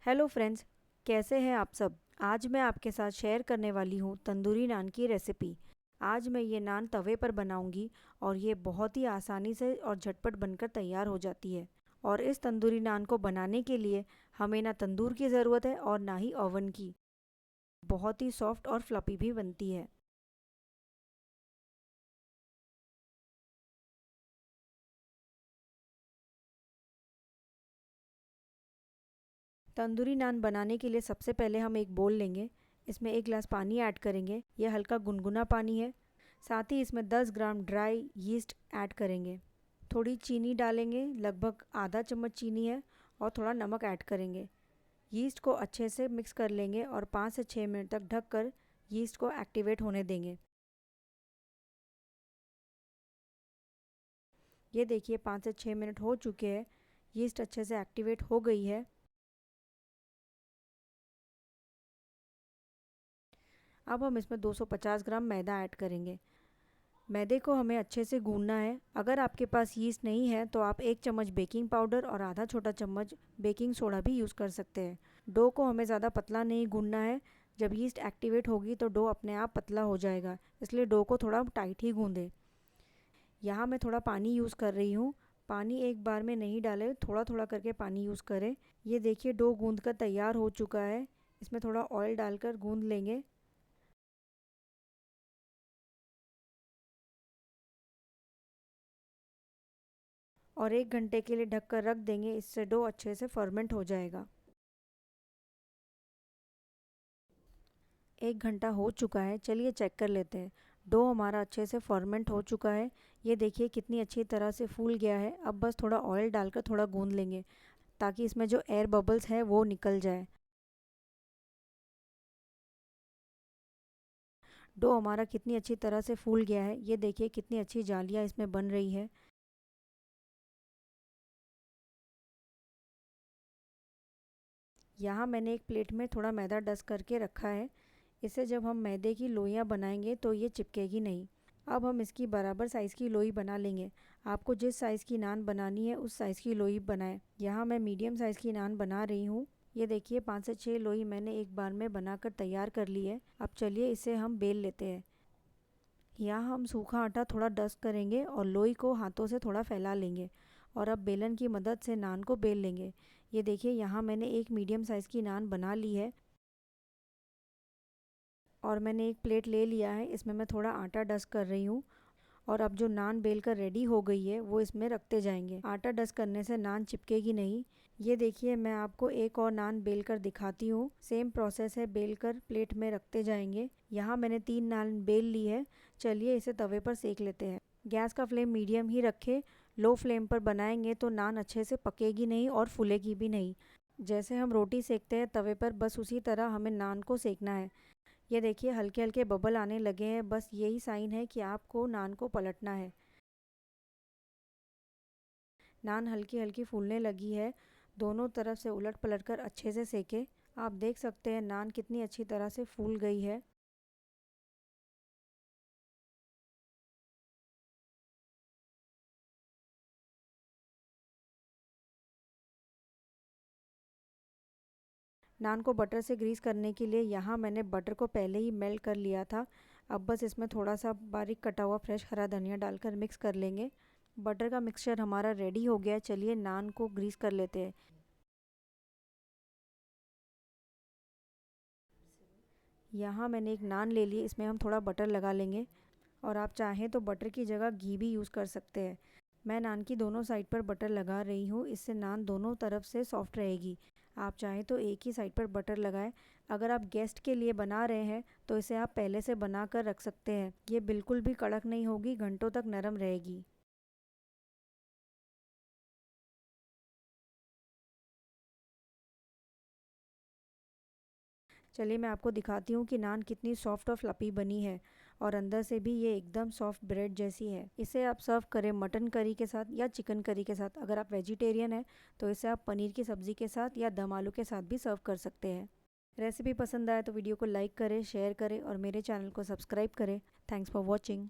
Hello friends, कैसे हैं आप सब। आज मैं आपके साथ शेयर करने वाली हूँ तंदूरी नान की रेसिपी। आज मैं ये नान तवे पर बनाऊंगी और ये बहुत ही आसानी से और झटपट बनकर तैयार हो जाती है। और इस तंदूरी नान को बनाने के लिए हमें ना तंदूर की ज़रूरत है और ना ही ओवन की। बहुत ही सॉफ्ट और फ्लफी भी बनती है। तंदूरी नान बनाने के लिए सबसे पहले हम एक बोल लेंगे। इसमें 1 गिलास पानी ऐड करेंगे। यह हल्का गुनगुना पानी है। साथ ही इसमें 10 ग्राम ड्राई यीस्ट ऐड करेंगे। थोड़ी चीनी डालेंगे, लगभग आधा चम्मच चीनी है। और थोड़ा नमक ऐड करेंगे। यीस्ट को अच्छे से मिक्स कर लेंगे और 5 से 6 मिनट तक ढककर यीस्ट को एक्टिवेट होने देंगे। ये देखिए 5 से 6 मिनट हो चुके हैं। यीस्ट अच्छे से एक्टिवेट हो गई है। अब हम इसमें 250 ग्राम मैदा ऐड करेंगे। मैदे को हमें अच्छे से गूंदना है। अगर आपके पास यीस्ट नहीं है तो आप 1 चम्मच बेकिंग पाउडर और आधा छोटा चम्मच बेकिंग सोडा भी यूज़ कर सकते हैं। डो को हमें ज़्यादा पतला नहीं गूंदना है। जब यीस्ट एक्टिवेट होगी तो डो अपने आप पतला हो जाएगा, इसलिए डो को थोड़ा टाइट ही गूंदें। यहाँ मैं थोड़ा पानी यूज़ कर रही हूँ। पानी एक बार में नहीं डालें, थोड़ा थोड़ा करके पानी यूज़ करें। ये देखिए डो गूंद कर तैयार हो चुका है। इसमें थोड़ा ऑयल डालकर गूंद लेंगे। और 1 घंटे के लिए ढककर रख देंगे। इससे डो अच्छे से फर्मेंट हो जाएगा। 1 घंटा हो चुका है, चलिए चेक कर लेते हैं। डो हमारा अच्छे से फर्मेंट हो चुका है। ये देखिए कितनी अच्छी तरह से फूल गया है। अब बस थोड़ा ऑयल डालकर थोड़ा गूंद लेंगे ताकि इसमें जो एयर बबल्स है वो निकल जाए। डो हमारा कितनी अच्छी तरह से फूल गया है। ये देखिए कितनी अच्छी जालियाँ इसमें बन रही है। यहाँ मैंने एक प्लेट में थोड़ा मैदा डस्ट करके रखा है। इसे जब हम मैदे की लोइयाँ बनाएंगे तो ये चिपकेगी नहीं। अब हम इसकी बराबर साइज़ की लोई बना लेंगे। आपको जिस साइज़ की नान बनानी है उस साइज़ की लोई बनाएं। यहाँ मैं मीडियम साइज़ की नान बना रही हूँ। ये देखिए 5 से 6 लोई मैंने एक बार में बनाकर तैयार कर ली है। अब चलिए इसे हम बेल लेते हैं। यहाँ हम सूखा आटा थोड़ा डस्ट करेंगे और लोई को हाथों से थोड़ा फैला लेंगे। और अब बेलन की मदद से नान को बेल लेंगे। ये देखिए यहाँ मैंने एक मीडियम साइज़ की नान बना ली है। और मैंने एक प्लेट ले लिया है। इसमें मैं थोड़ा आटा डस्ट कर रही हूँ। और अब जो नान बेल कर रेडी हो गई है वो इसमें रखते जाएंगे। आटा डस्ट करने से नान चिपकेगी नहीं। ये देखिए मैं आपको एक और नान बेल कर दिखाती हूँ। सेम प्रोसेस है, बेल कर प्लेट में रखते जाएंगे। यहाँ मैंने 3 नान बेल ली है। चलिए इसे तवे पर सेक लेते हैं। गैस का फ्लेम मीडियम ही रखें। लो फ्लेम पर बनाएंगे तो नान अच्छे से पकेगी नहीं और फूलेगी भी नहीं। जैसे हम रोटी सेकते हैं तवे पर, बस उसी तरह हमें नान को सेकना है। ये देखिए हल्के हल्के बबल आने लगे हैं, बस यही साइन है कि आपको नान को पलटना है। नान हल्की हल्की फूलने लगी है। दोनों तरफ से उलट पलट कर अच्छे से सेके। आप देख सकते हैं नान कितनी अच्छी तरह से फूल गई है। नान को बटर से ग्रीस करने के लिए यहाँ मैंने बटर को पहले ही मेल्ट कर लिया था। अब बस इसमें थोड़ा सा बारीक कटा हुआ फ्रेश हरा धनिया डालकर मिक्स कर लेंगे। बटर का मिक्सचर हमारा रेडी हो गया है। चलिए नान को ग्रीस कर लेते हैं। यहाँ मैंने एक नान ले ली, इसमें हम थोड़ा बटर लगा लेंगे। और आप चाहें तो बटर की जगह घी भी यूज़ कर सकते हैं। मैं नान की दोनों साइड पर बटर लगा रही हूँ, इससे नान दोनों तरफ से सॉफ्ट रहेगी। आप चाहें तो एक ही साइड पर बटर लगाएं। अगर आप गेस्ट के लिए बना रहे हैं तो इसे आप पहले से बना कर रख सकते हैं। ये बिल्कुल भी कड़क नहीं होगी, घंटों तक नरम रहेगी। चलिए मैं आपको दिखाती हूँ कि नान कितनी सॉफ्ट और फ्लपी बनी है। और अंदर से भी ये एकदम सॉफ्ट ब्रेड जैसी है। इसे आप सर्व करें मटन करी के साथ या चिकन करी के साथ। अगर आप वेजिटेरियन हैं तो इसे आप पनीर की सब्ज़ी के साथ या दम आलू के साथ भी सर्व कर सकते हैं। रेसिपी पसंद आए तो वीडियो को लाइक करें, शेयर करें और मेरे चैनल को सब्सक्राइब करें। Thanks for watching.